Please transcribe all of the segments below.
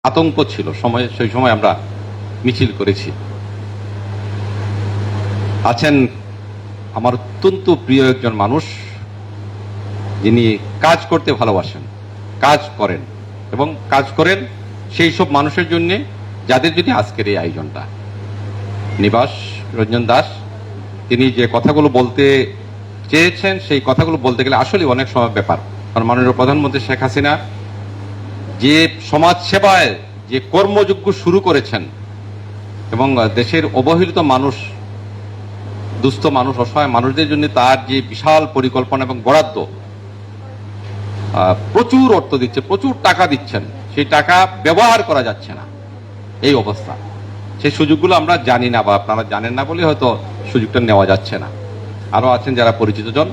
আতঙ্ক ছিল সেই সময় আমরা মিছিল করেছি। আছেন আমার অত্যন্ত প্রিয় একজন মানুষ, যিনি কাজ করতে ভালোবাসেন, কাজ করেন এবং কাজ করেন সেই সব মানুষের জন্য যাদের জন্য আজকের এই আয়োজনটা। নিবাস রঞ্জন দাস, তিনি যে কথাগুলো বলতে চেয়েছেন সেই কথাগুলো বলতে গেলে আসলে অনেক সময় ব্যাপার। কারণ মাননীয় প্রধানমন্ত্রী শেখ হাসিনা যে সমাজ সেবায় যে কর্মযজ্ঞ শুরু করেছেন এবং দেশের অবহেলিত মানুষ, দুস্থ মানুষ, অসহায় মানুষদের জন্য তার যে বিশাল পরিকল্পনা এবং বরাদ্দ, প্রচুর অর্থ দিচ্ছে, প্রচুর টাকা দিচ্ছেন, সেই টাকা ব্যবহার করা যাচ্ছে না, এই অবস্থা। সেই সুযোগগুলো আমরা জানি না বা আপনারা জানেন না বলে হয়তো সুযোগটা নেওয়া যাচ্ছে না। আরো আছেন যারা পরিচিত জন।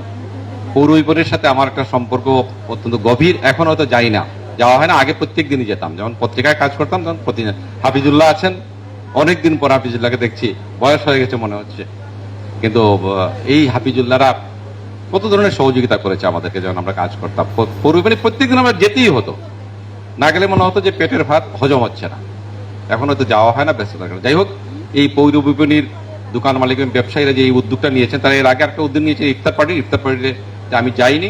পৌর বিপণের সাথে আমার একটা সম্পর্ক অত্যন্ত গভীর, এখন হয়তো যাই না, যাওয়া হয় না। আগে প্রত্যেক দিনই যেতাম, যেমন পত্রিকায় কাজ করতাম তখন প্রতিদিন। হাফিজুল্লাহ আছেন, অনেকদিন পর হাফিজুল্লাহকে দেখছি, বয়স হয়ে গেছে মনে হচ্ছে, কিন্তু এই হাফিজুল্লাহরা কত ধরনের সহযোগিতা করেছে আমাদেরকে যখন আমরা কাজ করতাম। পৌর বিপণী প্রত্যেকদিন আমরা যেতেই হতো, না গেলে মনে হতো যে পেটের ভাত হজম হচ্ছে না। এখন হয়তো যাওয়া হয় না, ব্যস্ততার কারণে। যাই হোক, এই পৌর বিপণীর দোকান মালিক এবং ব্যবসায়ীরা যে এই উদ্যোগটা নিয়েছেন, তারা এর আগে একটা উদ্যোগ নিয়েছে ইফতার পার্টিতে আমি যাইনি,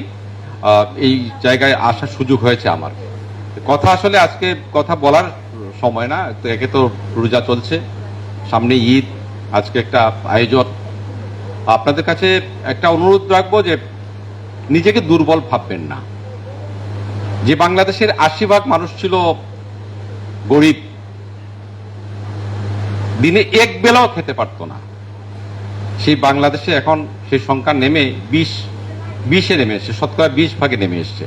এই জায়গায় আসার সুযোগ হয়েছে আমার। কথা আসলে আজকে কথা বলার সময় না, তো একে তো রোজা চলছে, সামনে ঈদ, আজকে একটা আয়োজন। আপনাদের কাছে একটা অনুরোধ রাখবো যে নিজেকে দুর্বল ভাববেন না। যে বাংলাদেশের ৮০% মানুষ ছিল গরিব, দিনে এক বেলাও খেতে পারতো না, সেই বাংলাদেশে এখন সেই সংখ্যা নেমে 20-এ নেমে এসছে, শতকরা 20% নেমে এসছে।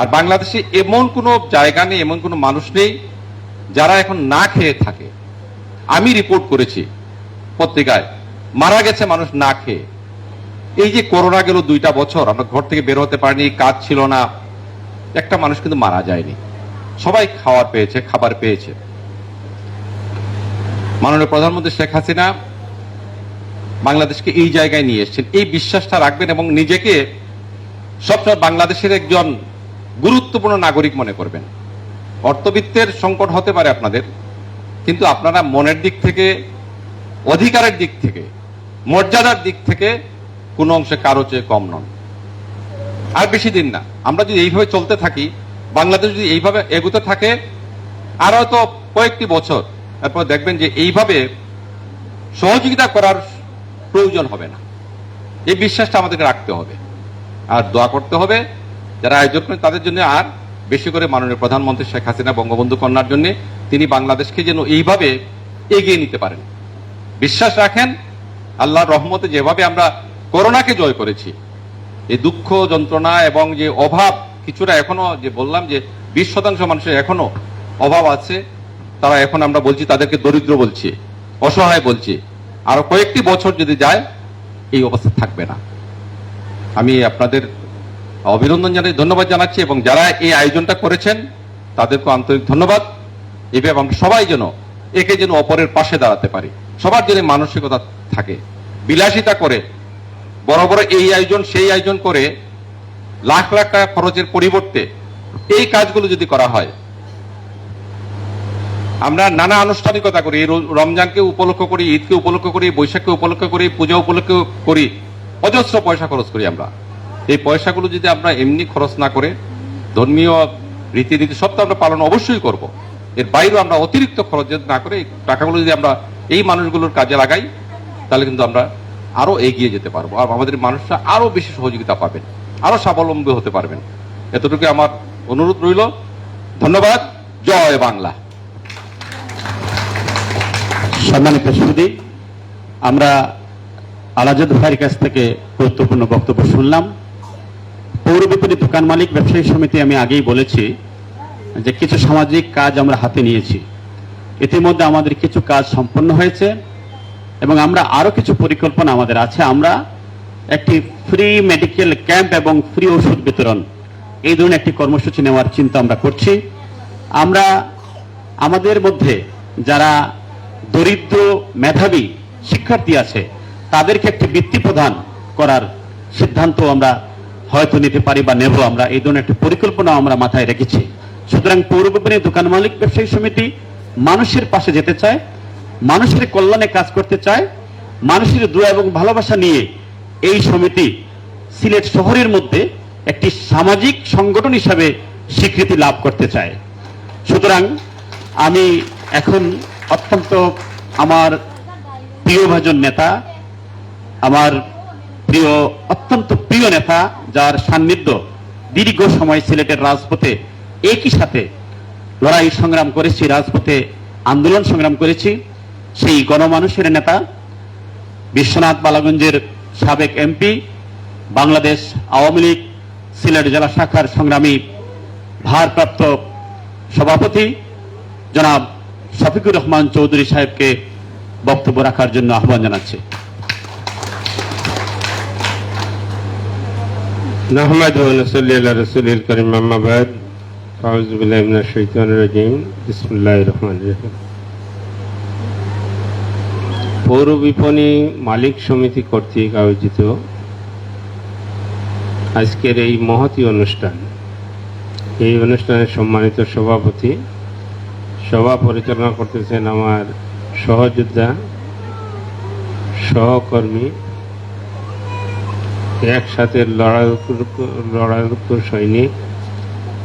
আর বাংলাদেশে এমন কোনো জায়গা নেই, এমন কোনো মানুষ নেই যারা এখন না খেয়ে থাকে। আমি রিপোর্ট করেছি পত্রিকায়, মারা গেছে মানুষ না খেয়ে। এই যে করোনা গেল 2টা বছর, আমরা ঘর থেকে বের হতে পারিনি, কাজ ছিল না, একটা মানুষ কিন্তু মারা যায়নি। সবাই খাবার পেয়েছে, খাবার পেয়েছে। মাননীয় প্রধানমন্ত্রী শেখ হাসিনা বাংলাদেশকে এই জায়গায় নিয়ে এসেছেন, এই বিশ্বাসটা রাখবেন এবং নিজেকে সবসময় বাংলাদেশের একজন গুরুত্বপূর্ণ নাগরিক মনে করবেন। অর্থবিত্তের সংকট হতে পারে আপনাদের, কিন্তু আপনারা মনের দিক থেকে, অধিকারের দিক থেকে, মর্যাদার দিক থেকে কোনো অংশে কারো চেয়ে কম নন। আর বেশি দিন না, আমরা যদি এইভাবে চলতে থাকি, বাংলাদেশ যদি এইভাবে এগোতে থাকে, আর হয়তো কয়েকটি বছর এরপর দেখবেন যে এইভাবে সহযোগিতা করার প্রয়োজন হবে না। এই বিশ্বাসটা আমাদেরকে রাখতে হবে আর দোয়া করতে হবে যারা আয়োজন করেন তাদের জন্য, আর বেশি করে মাননীয় প্রধানমন্ত্রী শেখ হাসিনা বঙ্গবন্ধু কন্যার জন্য, তিনি বাংলাদেশকে যেন এইভাবে এগিয়ে নিতে পারেন। বিশ্বাস রাখেন, আল্লাহর রহমতে যেভাবে আমরা করোনাকে জয় করেছি, এই দুঃখ যন্ত্রণা এবং যে অভাব, কিছুটা এখনো, যে বললাম যে 20% মানুষের এখনো অভাব আছে, তারা এখন আমরা বলছি তাদেরকে দরিদ্র বলছি, অসহায় বলছি। আরো কয়েকটি বছর যদি যায়, এই অবস্থা থাকবে না। আমি আপনাদের অভিনন্দন জানাই, ধন্যবাদ জানাচ্ছি, এবং যারা এই আয়োজনটা করেছেন তাদেরকে আন্তরিক ধন্যবাদ। এভাবে আমরা সবাই যেন একে যেন অপরের পাশে দাঁড়াতে পারি, সবার জন্য মানসিকতা থাকে। বিলাসিতা করে বড় বড় এই আয়োজন সেই আয়োজন করে লাখ লাখ টাকা খরচের পরিবর্তে এই কাজগুলো যদি করা হয়, আমরা নানা আনুষ্ঠানিকতা করি, রমজানকে উপলক্ষ করি, ঈদকে উপলক্ষ করি, বৈশাখকে উপলক্ষ করি, পূজা উপলক্ষ করি, অজস্র পয়সা খরচ করি আমরা। এই পয়সাগুলো যদি আমরা এমনি খরচ না করে ধর্মীয় রীতিনীতি সব তো আমরা পালন অবশ্যই করব, এর বাইরেও আমরা অতিরিক্ত খরচ যদি না করে এই টাকাগুলো যদি আমরা এই মানুষগুলোর কাজে লাগাই, তাহলে কিন্তু আমরা আরো এগিয়ে যেতে পারবো, আর আমাদের মানুষরা আরো বেশি সহযোগিতা পাবেন, আরো স্বাবলম্বী হতে পারবেন। এতটুকু আমার অনুরোধ রইল। ধন্যবাদ। জয় বাংলা। সম্মানিত সুধী, আমরা আলাজাদ ভাইয়ের কাছ থেকে গুরুত্বপূর্ণ বক্তব্য শুনলাম। পৌর বিপণী দোকান মালিক ব্যবসায়ী সমিতি, আমি আগেই বলেছি যে কিছু সামাজিক কাজ আমরা হাতে নিয়েছি, ইতিমধ্যে আমাদের কিছু কাজ সম্পন্ন হয়েছে এবং আমরা আরো কিছু পরিকল্পনা আমাদের আছে। আমরা একটি ফ্রি মেডিকেল ক্যাম্প এবং ফ্রি ওষুধ বিতরণ, এই ধরনের একটি কর্মসূচি নেওয়ার চিন্তা আমরা করছি। আমরা আমাদের মধ্যে যারা দরিদ্র মেধাবী শিক্ষার্থী আছে, তাদেরকে একটি বৃত্তি প্রদান করার সিদ্ধান্ত আমরা হয়তো নিতে পারি বা নেব। আমরা এই ধরনের একটি পরিকল্পনা আমরা মাথায় রেখেছি। সুতরাং পৌর বিপণী দোকান মালিক ব্যবসায়ী সমিতি মানুষের পাশে যেতে চায়, মানুষের কল্যাণে কাজ করতে চায়, মানুষের দোয়া এবং ভালোবাসা নিয়ে এই সমিতি সিলেট শহরের মধ্যে একটি সামাজিক সংগঠন হিসাবে স্বীকৃতি লাভ করতে চায়। সুতরাং আমি এখন অত্যন্ত আমার প্রিয়ভাজন নেতা, আমার প্রিয় অত্যন্ত প্রিয় নেতা, যার সান্নিধ্য দীর্ঘ সময় সিলেটের রাজপথে একই সাথে লড়াই সংগ্রাম করেছি, রাজপথে আন্দোলন সংগ্রাম করেছি, সেই গণমানুষের নেতা বিশ্বনাথ বালাগঞ্জের সাবেক এমপি, বাংলাদেশ আওয়ামী লীগ সিলেট জেলা শাখার সংগ্রামী ভারপ্রাপ্ত সভাপতি জনাব শফিকুর রহমান চৌধুরী সাহেবকে বক্তব্য রাখার জন্য আহ্বান জানাচ্ছি। نحمده ونصلي على رسوله الكريم أما بعد أعوذ بالله من الشيطان الرجيم بسم الله الرحمن الرحيم পৌর বিপণী মালিক সমিতি কর্তৃক আয়োজিত আজকের এই মহতী অনুষ্ঠান, এই অনুষ্ঠানের সম্মানিত সভাপতি, সভা পরিচালনা করতেছেন আমার সহযোদ্ধা, সহকর্মী, একসাথে লড়াইরত সৈনিক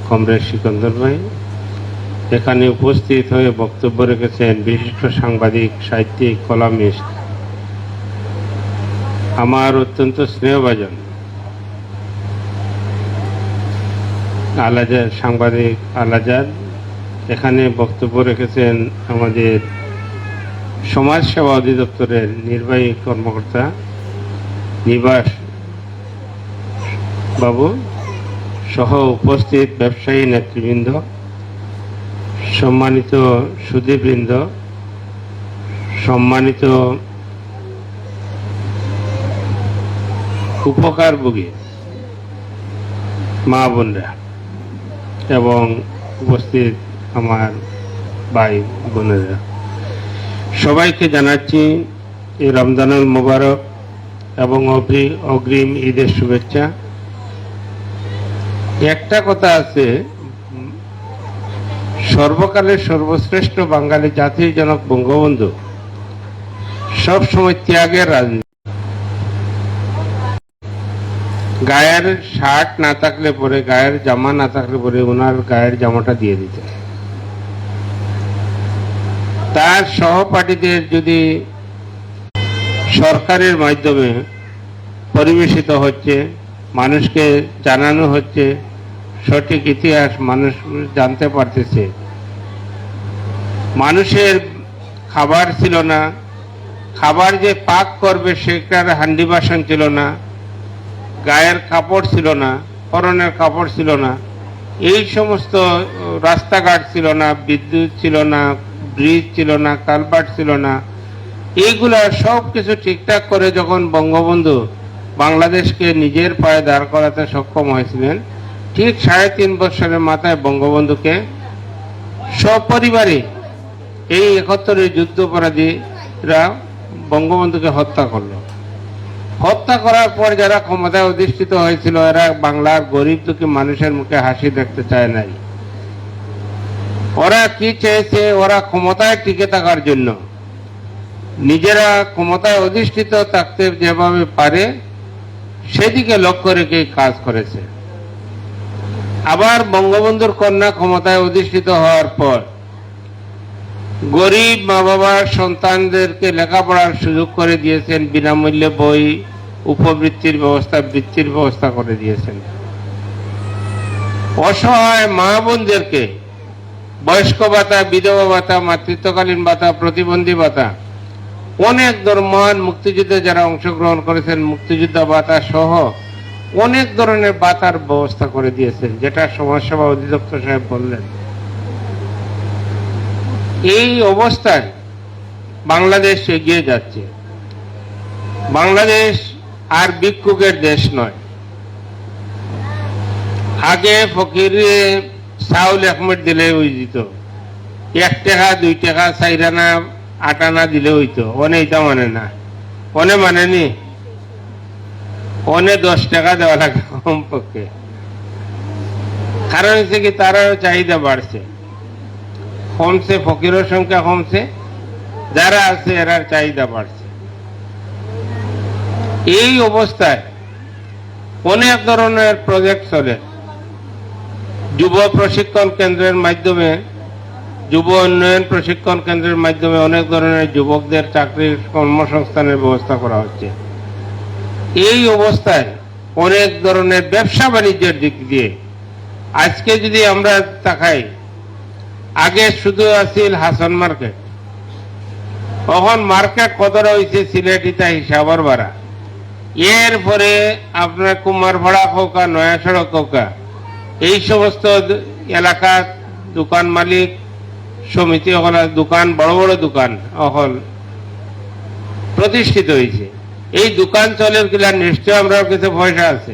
কমরেড সিকন্দর ভাই। এখানে উপস্থিত হয়ে বক্তব্য রেখেছেন বিশিষ্ট সাংবাদিক, সাহিত্যিক, কলামিস্ট, আমার অত্যন্ত স্নেহভাজন আলাজার সাংবাদিক আলাজার। এখানে বক্তব্য রেখেছেন আমাদের সমাজ সেবা অধিদপ্তরের নির্বাহী কর্মকর্তা নিবাস বাবু সহ উপস্থিত ব্যবসায়ী নেতৃবৃন্দ, সম্মানিত সুধীবৃন্দ, সম্মানিত উপকারভোগী মা বোনরা এবং উপস্থিত আমার ভাই বোনেরা, সবাইকে জানাচ্ছি এই রমজানুল মোবারক এবং অগ্রিম ঈদের শুভেচ্ছা। একটা কথা আছে, সর্বকালের সর্বশ্রেষ্ঠ বাঙালি জাতির জনক বঙ্গবন্ধু সব সময় ত্যাগের রাজনীতি। গায়ের শার্ট না থাকলে পরে, গায়ের জামা না থাকলে পরে ওনার গায়ের জামাটা দিয়ে দিতেন। তার সহপাঠীদের যদি সরকারের মাধ্যমে পরিবেশিত হচ্ছে, মানুষকে জানানো হচ্ছে, সঠিক ইতিহাস মানুষ জানতে পারতেছে। মানুষের খাবার ছিল না, খাবার যে পাক করবে সেটার হান্ডি বাসন ছিল না, গায়ের কাপড় ছিল না, পরনের কাপড় ছিল না, এই সমস্ত রাস্তাঘাট ছিল না, বিদ্যুৎ ছিল না, ব্রিজ ছিল না, কালভার্ট ছিল না। এইগুলা সব কিছু ঠিকঠাক করে যখন বঙ্গবন্ধু বাংলাদেশকে নিজের পায়ে দাঁড় করাতে সক্ষম হয়েছিলেন, ঠিক ৩.৫ বছরের মাথায় বঙ্গবন্ধুকে সপরিবারে এই ৭১-এর যুদ্ধাপরাধীরা বঙ্গবন্ধুকে হত্যা করলো। হত্যা করার পর যারা ক্ষমতায় অধিষ্ঠিত হয়েছিল, এরা বাংলার গরিব দুঃখী মানুষের মুখে হাসি দেখতে চায় নাই। ওরা কি চেয়েছে? ওরা ক্ষমতায় টিকে থাকার জন্য নিজেরা ক্ষমতায় অধিষ্ঠিত থাকতে যেভাবে পারে সেদিকে লক্ষ্য রেখে কাজ করেছে। আবার বঙ্গবন্ধুর কন্যা ক্ষমতায় অধিষ্ঠিত হওয়ার পর গরিব মা বাবার সন্তানদেরকে লেখাপড়ার সুযোগ করে দিয়েছেন, বিনামূল্যে বই, উপবৃত্তির ব্যবস্থা, বৃত্তির ব্যবস্থা করে দিয়েছেন। অসহায় মা বোনদেরকে বয়স্ক ভাতা, বিধবা ভাতা, মাতৃত্বকালীন ভাতা, প্রতিবন্ধী ভাতা, অনেক মহান মুক্তিযুদ্ধে যারা অংশগ্রহণ করেছেন মুক্তিযোদ্ধা ভাতা সহ অনেক ধরনের ভাতার ব্যবস্থা করে দিয়েছেন, যেটা সমাজসেবা অধিদপ্তর সাহেব বললেন। এই অবস্থায় বাংলাদেশ এগিয়ে যাচ্ছে। বাংলাদেশ আর ভিক্ষুকের দেশ নয়। আগে ফকিরে চাউল ১ মিনিট দিলে হয়ে যেত, ১ টাকা ২ টাকা ৪ আনা ৮ আনা দিলে হইতো। অনে এটা মানে না, অনে মানেনি, অনে ১০ টাকা দেওয়া লাগে কমপক্ষে। কারণ হচ্ছে কি তারাও চাহিদা বাড়ছে, কমছে, ফকিরের সংখ্যা কমছে, যারা আছে এরার চাহিদা বাড়ছে। এই অবস্থায় অনেক ধরনের প্রজেক্ট চলে। যুব প্রশিক্ষণ কেন্দ্রের মাধ্যমে, যুব উন্নয়ন প্রশিক্ষণ কেন্দ্রের মাধ্যমে অনেক ধরনের যুবকদের চাকরির কর্মসংস্থানের ব্যবস্থা করা হচ্ছে। এই অবস্থায় অনেক ধরনের ব্যবসা বাণিজ্যের দিক দিয়ে আজকে যদি আমরা তাকাই, আগে শুধু আছিল হাসন মার্কেট, তখন মার্কেট কতটা হয়েছে সিলেটিতা হিসাবর বাড়া, এরপরে আপনার কুমারপাড়া কোকা, নয়া সড়ক কোকা, এই সমস্ত এলাকা দোকান মালিক সমিতি হল দোকান, বড় বড় দোকান হল প্রতিষ্ঠিত হয়েছে। এই দোকান চলের কিলা নিশ্চয় আমরা কাছে পয়সা আছে,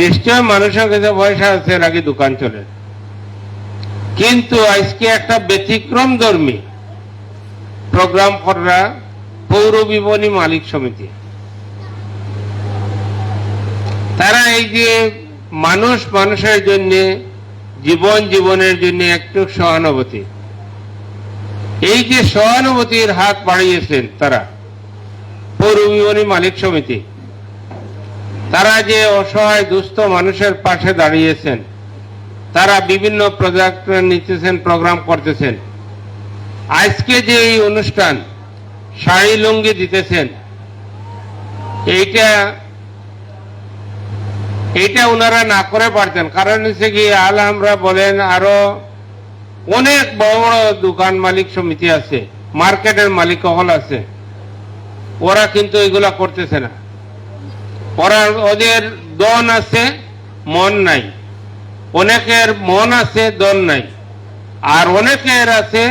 নিশ্চয় মানুষের কাছে পয়সা আছে, এর আগে দোকান চলে। কিন্তু আজকে একটা ব্যতিক্রম ধর্মী প্রোগ্রাম করা পৌর বিপণী মালিক সমিতি, তারা এই যে মানুষের জন্য, জীবনের জন্য একটু সহানুভূতি, এই যে সহানুভূতির হাত বাড়িয়েছেন তারা পৌর বিপণী মালিক সমিতি, তারা যে অসহায় দুস্থ মানুষের পাশে দাঁড়িয়েছেন, তারা বিভিন্ন প্রজেক্ট নিতেছেন, প্রোগ্রাম করতেছেন। আজকে যে এই অনুষ্ঠান শাড়ি লুঙ্গি দিতেছেন, এইটা ওনারা না করে পারতেন। কারণ হচ্ছে কি আমরা বলেন আরো অনেক বড় বড় দোকান মালিক সমিতি আছে, মার্কেটের মালিক হল আছে, ওরা কিন্তু এগুলা করতেছে না। ওদের দন আছে, মন নাই। অনেকের মন আছে, দন নাই। আর অনেকের আছে,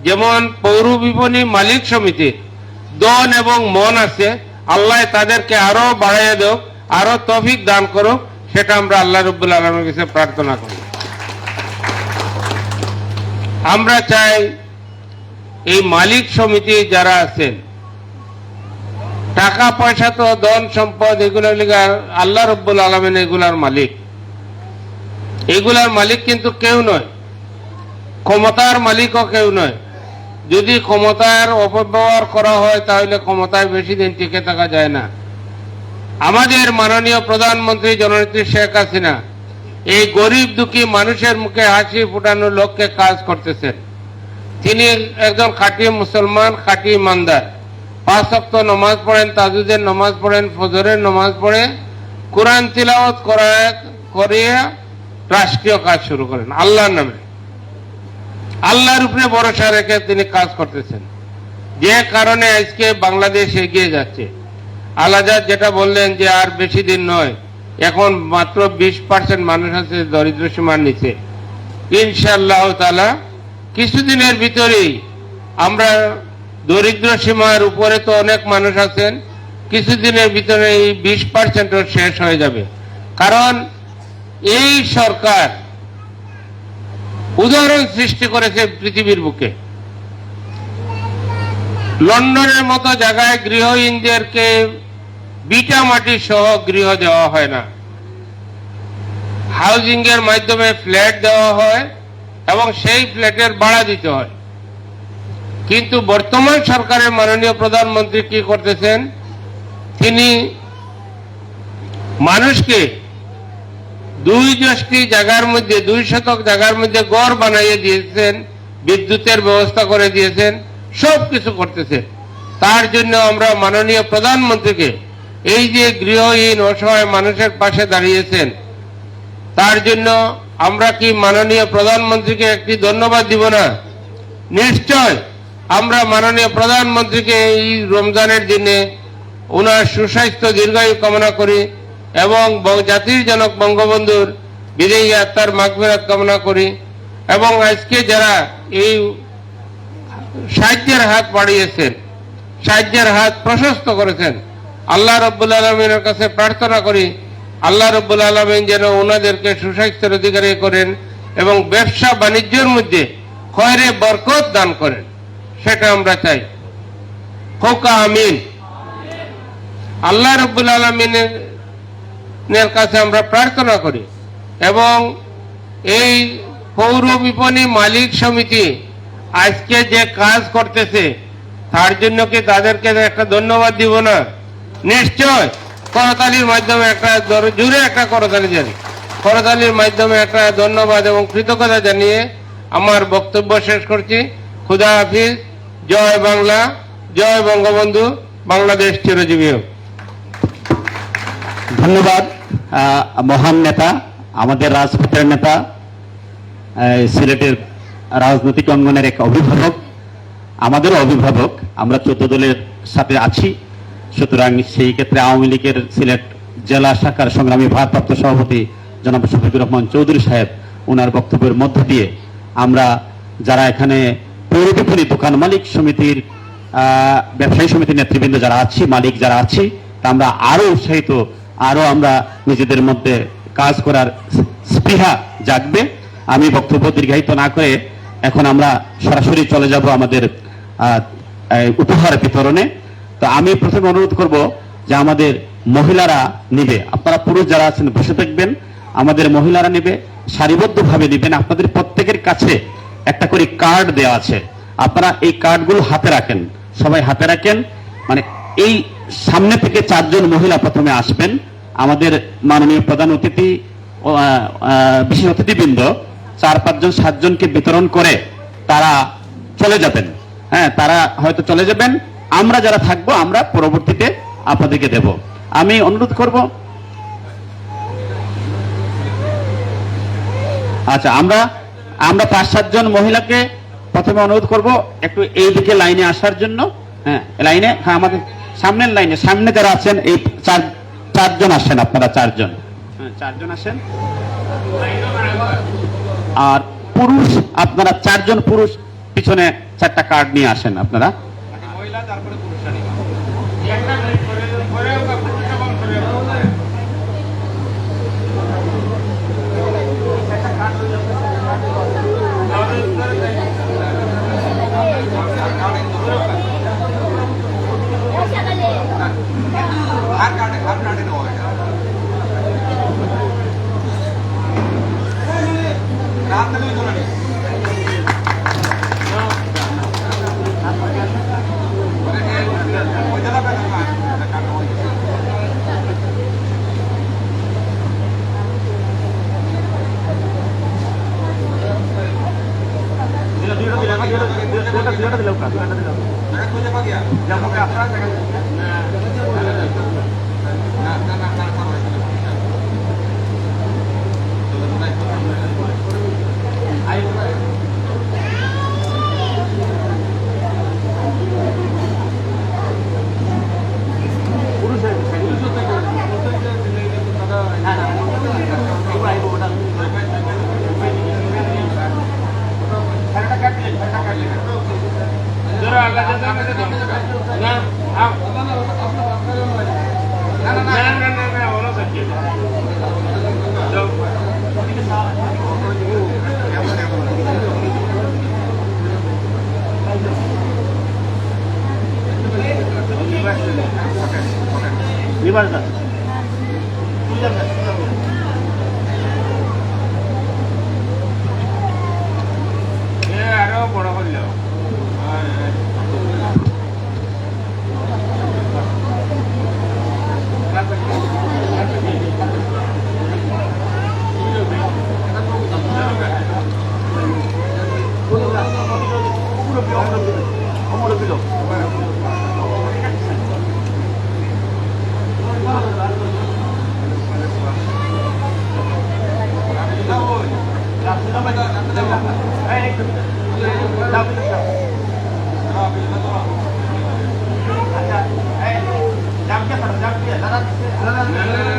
যেমন পৌর বিপণী মালিক সমিতির দন এবং মন আছে, আল্লাহ তাদেরকে আরো বাড়াইয়া দেব, আরো তৌফিক দান করুক, সেটা আমরা আল্লাহ রাব্বুল আলামিনের কাছে প্রার্থনা করি। আমরা চাই এই মালিক সমিতি যারা আছেন, টাকা পয়সা তো ধন সম্পদ এগুলো আল্লাহ রাব্বুল আলামিন এগুলার মালিক। এগুলার মালিক কিন্তু কেউ নয়, ক্ষমতার মালিকও কেউ নয়। যদি ক্ষমতার অপব্যবহার করা হয় তাহলে ক্ষমতায় বেশি দিন টিকে থাকা যায় না। আমাদের মাননীয় প্রধানমন্ত্রী জননেত্রী শেখ হাসিনা এই গরিব দুঃখী মানুষের মুখে হাসি ফোটানোর লক্ষ্যে কাজ করতেছেন। তিনি একজন খাঁটি মুসলমান, খাঁটি ইমানদার, 5 ওয়াক্ত নামাজ পড়েন, তাহাজ্জুদের নামাজ পড়েন, ফজরের নামাজ পড়ে, কোরআন তিলাওয়াত করিয়ে রাষ্ট্রীয় কাজ শুরু করেন আল্লাহর নামে। আল্লাহর উপরে ভরসা রেখে তিনি কাজ করতেছেন, যে কারণে আজকে বাংলাদেশ এগিয়ে যাচ্ছে। আলাদা যেটা বললেন যে আর বেশি দিন নয়, এখন মাত্র 20% মানুষ আছে দরিদ্র সীমার নিচে। ইনশাআল্লাহ তাআলা কিছুদিনের ভিতরেই আমরা দরিদ্র সীমার উপরে তো অনেক মানুষ আছেন, কিছুদিনের ভিতরে এই 20% শেষ হয়ে যাবে। কারণ এই সরকার উদাহরণ সৃষ্টি করেছে পৃথিবীর বুকে। লন্ডনের মতো জায়গায় গৃহহীনদেরকে বিটা মাটি সহ গৃহ দেওয়া হয় না, হাউজিং এর মাধ্যমে ফ্ল্যাট দেওয়া হয় এবং সেই ফ্ল্যাটের ভাড়া দিতে হয়। কিন্তু বর্তমান সরকারের মাননীয় প্রধানমন্ত্রী কি করতেছেন, তিনি মানুষকে 2 জায়গার মধ্যে, 2 শতক জায়গার মধ্যে ঘর বানাইয়ে দিয়েছেন, বিদ্যুতের ব্যবস্থা করে দিয়েছেন, সব কিছু করতেছেন। তার জন্য আমরা মাননীয় প্রধানমন্ত্রীকে, এই যে গৃহহীন অসহায় মানুষের পাশে দাঁড়িয়েছেন, তার জন্য আমরা কি মাননীয় প্রধানমন্ত্রীকে একটি ধন্যবাদ দিব না? নিশ্চয় আমরা মাননীয় প্রধানমন্ত্রীকে এই রমজানের দিনে ওনার সুস্বাস্থ্য দীর্ঘায়ু কামনা করি এবং জাতির জনক বঙ্গবন্ধুর বিদেহী আত্মার মাগফিরাত কামনা করি। এবং আজকে যারা এই সাহায্যের হাত বাড়িয়েছেন, সাহায্যের হাত প্রশস্ত করেছেন, আল্লাহ রাব্বুল আলামিনের কাছে প্রার্থনা করি আল্লাহ রাব্বুল আলামিন যেন ওনাদেরকে সুস্বাস্থ্যের অধিকারী করেন এবং ব্যবসা বাণিজ্যের মধ্যে খয়রে বরকত দান করেন, সেটা আমরা চাই। হোকা আমিন। আল্লাহ রাব্বুল আলামিনের কাছে আমরা প্রার্থনা করি এবং এই পৌর বিপণী মালিক সমিতি আজকে যে কাজ করতেছে তার জন্য কি তাদেরকে একটা ধন্যবাদ দিব না? নিশ্চয় করতালির মাধ্যমে একটা জোরে একটা করতালি জানি, করতালির মাধ্যমে একটা ধন্যবাদ এবং কৃতজ্ঞতা জানিয়ে আমার বক্তব্য শেষ করছি। খুদা হাফিজ। জয় বাংলা, জয় বঙ্গবন্ধু, বাংলাদেশ চিরজীবী হোক। ধন্যবাদ মহান নেতা, আমাদের রাজপথের নেতা, সিলেটের রাজনৈতিক অঙ্গনের এক অভিভাবক, আমাদেরও অভিভাবক। আমরা 14 দলের সাথে আছি, সুতরাং সেই ক্ষেত্রে আওয়ামী লীগের সিলেট জেলা শাখার সংগ্রামী ভারপ্রাপ্ত সভাপতি জনাব শফিকুর রহমান চৌধুরী সাহেব ওনার বক্তব্যের মধ্য দিয়ে আমরা যারা এখানে পৌর বিপণী দোকান মালিক সমিতির ব্যবসায়ী সমিতির নেতৃবৃন্দ যারা আছি, মালিক যারা আছি, তা আমরা আরো উৎসাহিত, আরো আমরা নিজেদের মধ্যে কাজ করার স্পৃহা জাগবে। আমি বক্তব্য দীর্ঘায়িত না করে এখন আমরা সরাসরি চলে যাব আমাদের উপহার বিতরণে। তো আমি প্রথমে অনুরোধ করব যে আমাদের মহিলারা নিবে, আপনারা পুরুষ যারা আছেন বসে থাকবেন, আমাদের মহিলারা নেবে, সারিবদ্ধভাবে নেবেন। আপনাদের প্রত্যেকের কাছে একটা করে কার্ড দেওয়া আছে, আপনারা এই কার্ডগুলো হাতে রাখেন, সবাই হাতে রাখেন। মানে এই সামনে থেকে 4 জন মহিলা প্রথমে আসবেন, আমাদের মাননীয় প্রধান অতিথি বিশেষ অতিথিবৃন্দ 4-5 জন 7 জনকে বিতরণ করে তারা চলে যাবেন। হ্যাঁ, তারা হয়তো চলে যাবেন, আমরা যারা থাকবো আমরা পরবর্তীতে আপনাদেরকে দেব। আমি অনুরোধ করব, আচ্ছা আমরা 5-7 জন মহিলাকে প্রথমে অনুরোধ করব একটু এই দিকে লাইনে আসার জন্য। হ্যাঁ, লাইনে, হ্যাঁ আমাদের সামনের লাইনে, সামনে যারা আছেন এই 4 জন আসেন, আপনারা 4 জন, হ্যাঁ 4 জন আসেন। আর পুরুষ আপনারা 4 জন পুরুষ পিছনে 4টা কার্ড নিয়ে আসেন আপনারা। আরো বড় হইল Jangan